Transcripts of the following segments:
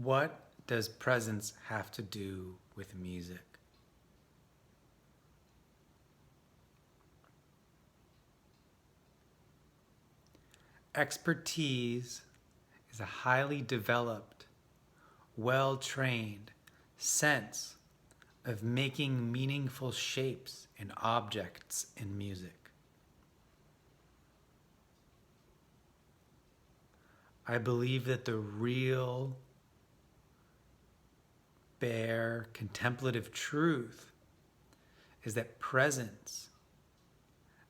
What does presence have to do with music? Expertise is a highly developed, well-trained sense of making meaningful shapes and objects in music. I believe that the real, bare, contemplative truth is that presence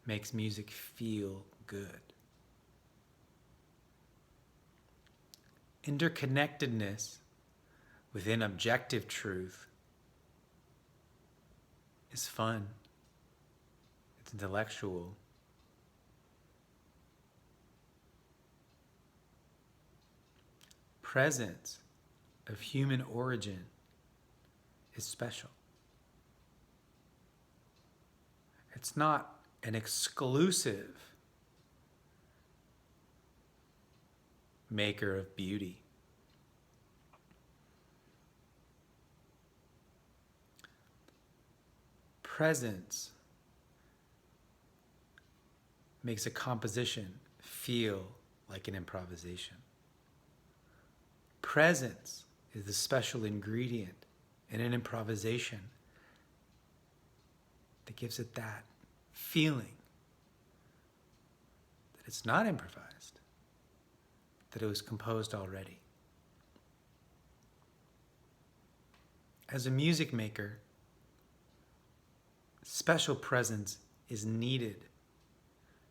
makes music feel good. Interconnectedness within objective truth is fun. It's intellectual. Presence of human origin is special. It's not an exclusive maker of beauty. Presence makes a composition feel like an improvisation. Presence is the special ingredient in an improvisation that gives it that feeling that it's not improvised, that it was composed already. As a music maker, special presence is needed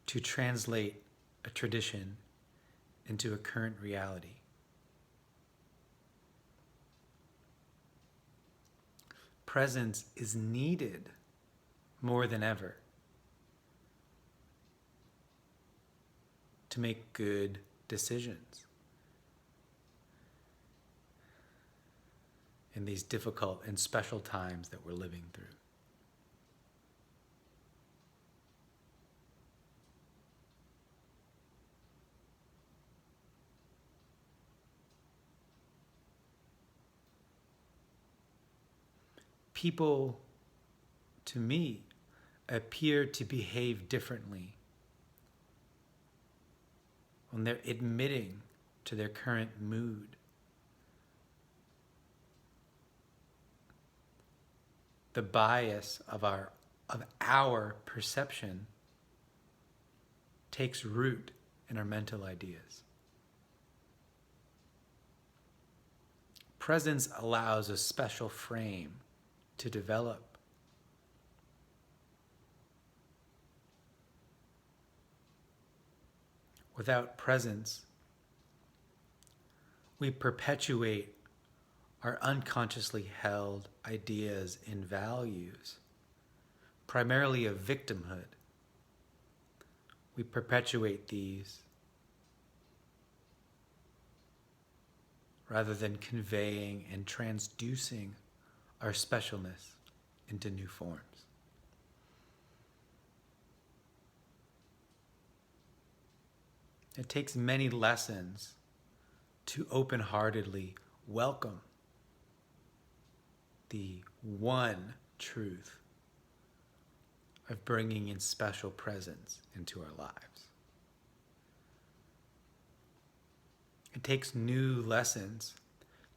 to translate a tradition into a current reality. Presence is needed more than ever to make good decisions in these difficult and special times that we're living through. People, to me, appear to behave differently when they're admitting to their current mood. The bias of our perception takes root in our mental ideas. Presence allows a special frame to develop. Without presence, we perpetuate our unconsciously held ideas and values, primarily of victimhood. We perpetuate these rather than conveying and transducing our specialness into new forms. It takes many lessons to open-heartedly welcome the one truth of bringing in special presence into our lives. It takes new lessons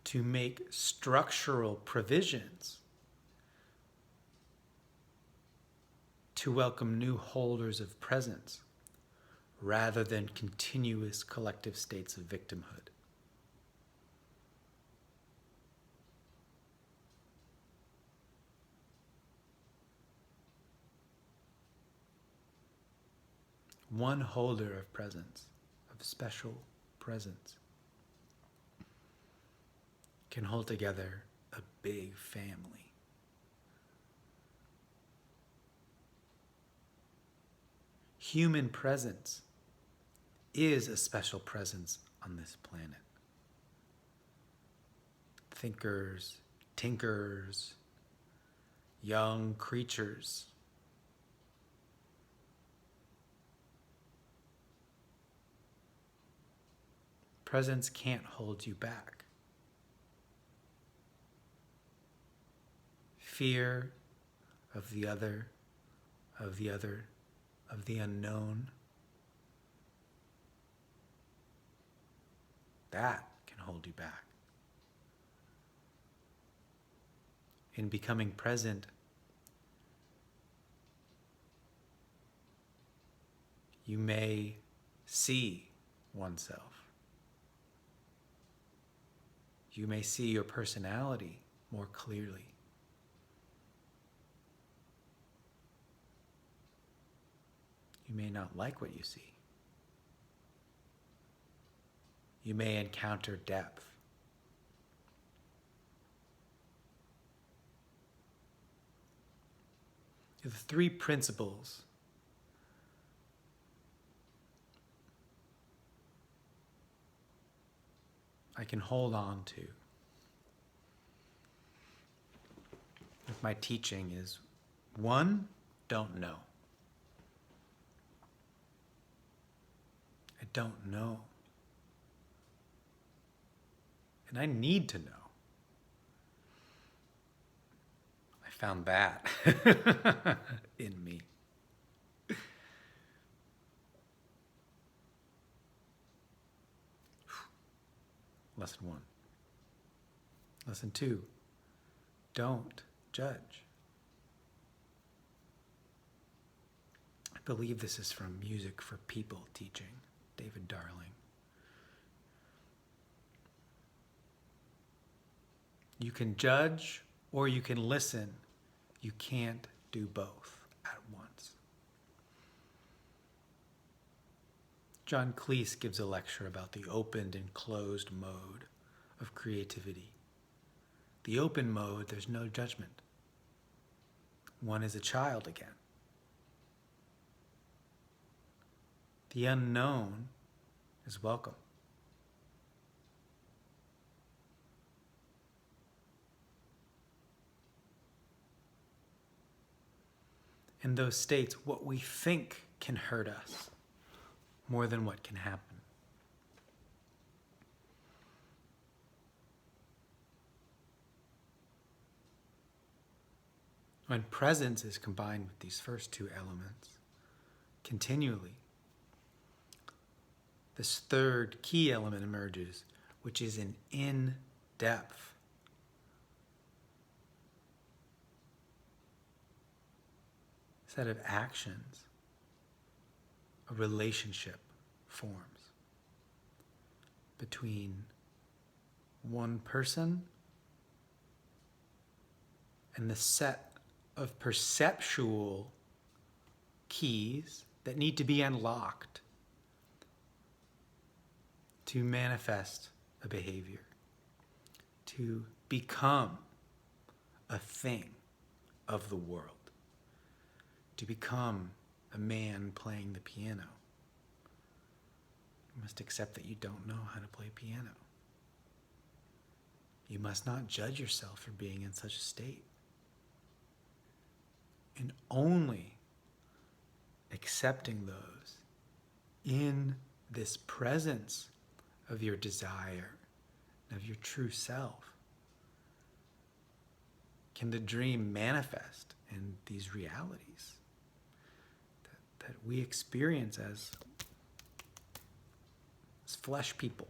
to make structural provisions to welcome new holders of presence rather than continuous collective states of victimhood. One holder of presence, of special presence, can hold together a big family. Human presence is a special presence on this planet. Thinkers, tinkers, young creatures. Presence can't hold you back. fear of the other, of the unknown. That can hold you back. In becoming present, you may see oneself. You may see your personality more clearly. You may not like what you see. You may encounter depth. The three principles I can hold on to with my teaching is: 1, don't know. I don't know. And I need to know. I found that in me. Lesson 1. Lesson 2, don't judge. I believe this is from Music for People teaching, David Darling. You can judge or you can listen. You can't do both at once. John Cleese gives a lecture about the opened and closed mode of creativity. The open mode, there's no judgment. One is a child again. The unknown is welcome. In those states, what we think can hurt us more than what can happen. When presence is combined with these first two elements continually, this third key element emerges, which is an in-depth set of actions. A relationship forms between one person and the set of perceptual keys that need to be unlocked to manifest a behavior, to become a thing of the world, to become a man playing the piano. You must accept that you don't know how to play piano. You must not judge yourself for being in such a state. And only accepting those in this presence of your desire, of your true self, can the dream manifest in these realities that we experience as flesh people.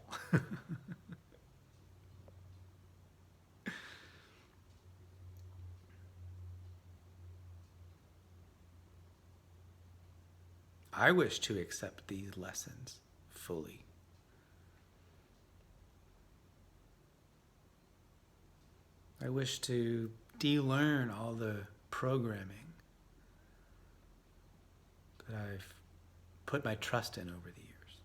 I wish to accept these lessons fully. I wish to de-learn all the programming that I've put my trust in over the years.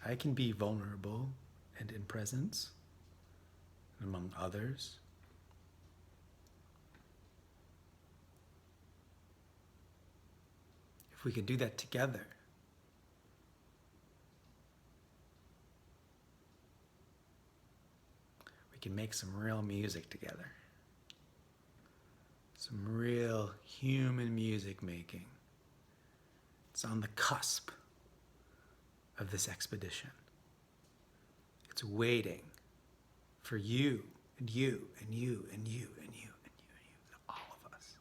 I can be vulnerable and in presence among others. If we could do that together, we can make some real music together. Some real human music making. It's on the cusp of this expedition. It's waiting for you and you and you and you and you and you and you, all of us,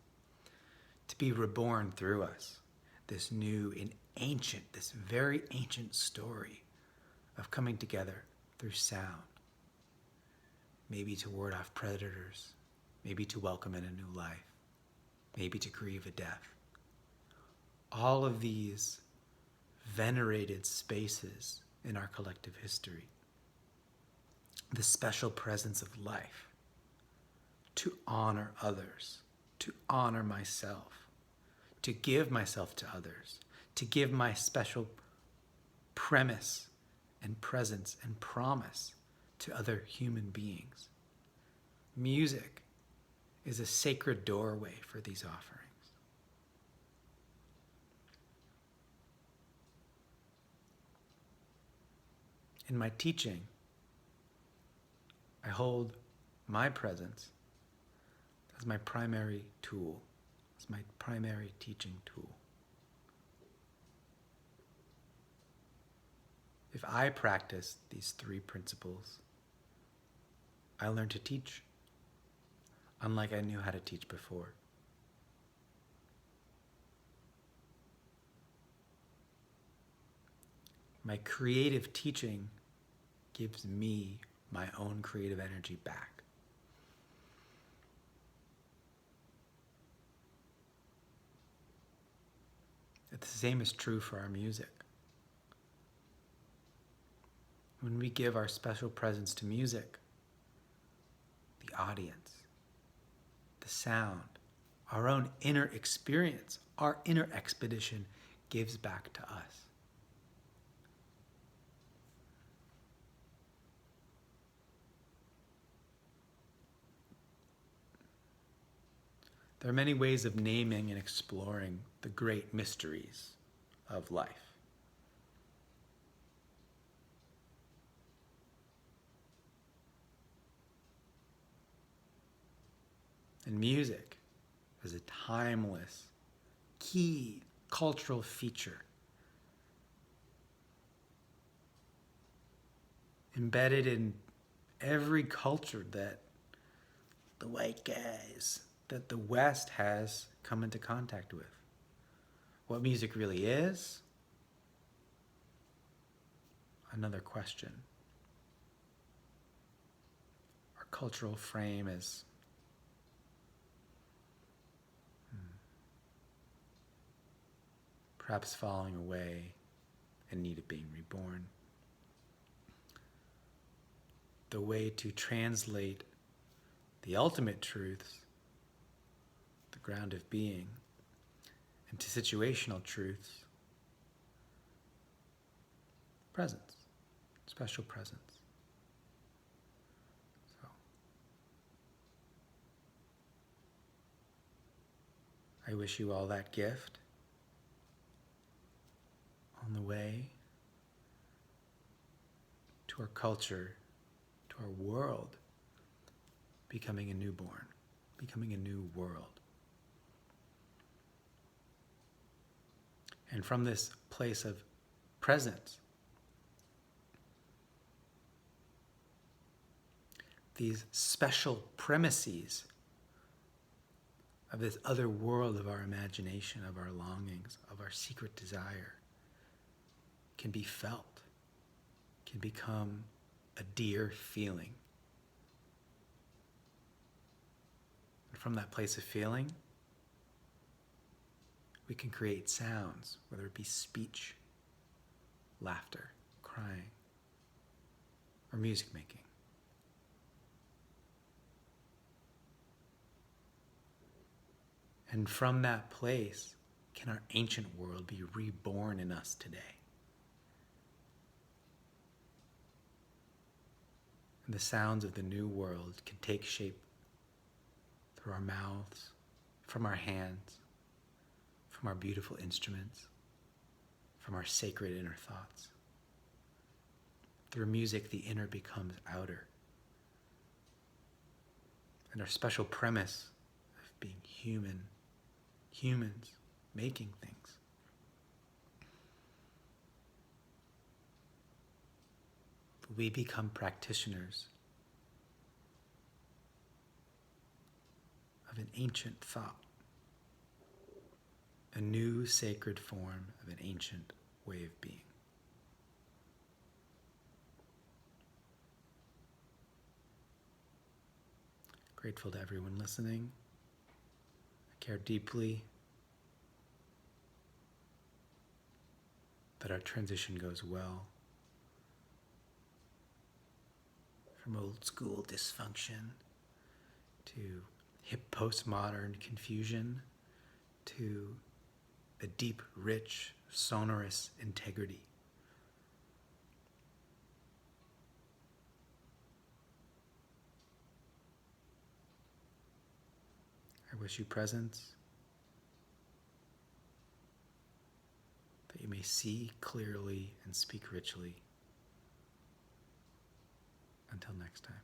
to be reborn through us. This new and ancient, this very ancient story of coming together through sound. Maybe to ward off predators, maybe to welcome in a new life, maybe to grieve a death. All of these venerated spaces in our collective history, the special presence of life, to honor others, to honor myself, to give myself to others, to give my special premise and presence and promise to other human beings. Music is a sacred doorway for these offerings. In my teaching, I hold my presence as my primary tool, as my primary teaching tool. If I practice these three principles, I learn to teach, unlike I knew how to teach before. My creative teaching gives me my own creative energy back. The same is true for our music. When we give our special presence to music, the audience, the sound, our own inner experience, our inner expedition gives back to us. There are many ways of naming and exploring the great mysteries of life. And music is a timeless, key cultural feature embedded in every culture that the white guys, that the West has come into contact with. What music really is? Another question. Our cultural frame is perhaps falling away in need of being reborn. The way to translate the ultimate truths, the ground of being, into situational truths, presence, special presence. So, I wish you all that gift on the way to our culture, to our world, becoming a newborn, becoming a new world. And from this place of presence, these special premises of this other world of our imagination, of our longings, of our secret desire, can be felt, can become a dear feeling. And from that place of feeling, we can create sounds, whether it be speech, laughter, crying, or music making. And from that place, can our ancient world be reborn in us today? And the sounds of the new world can take shape through our mouths, from our hands, from our beautiful instruments, from our sacred inner thoughts. Through music, the inner becomes outer. And our special premise of being human, humans making things, we become practitioners of an ancient thought, a new sacred form of an ancient way of being. Grateful to everyone listening. I care deeply that our transition goes well from old school dysfunction to hip postmodern confusion to a deep, rich, sonorous integrity. I wish you presence, that you may see clearly and speak richly. Until next time.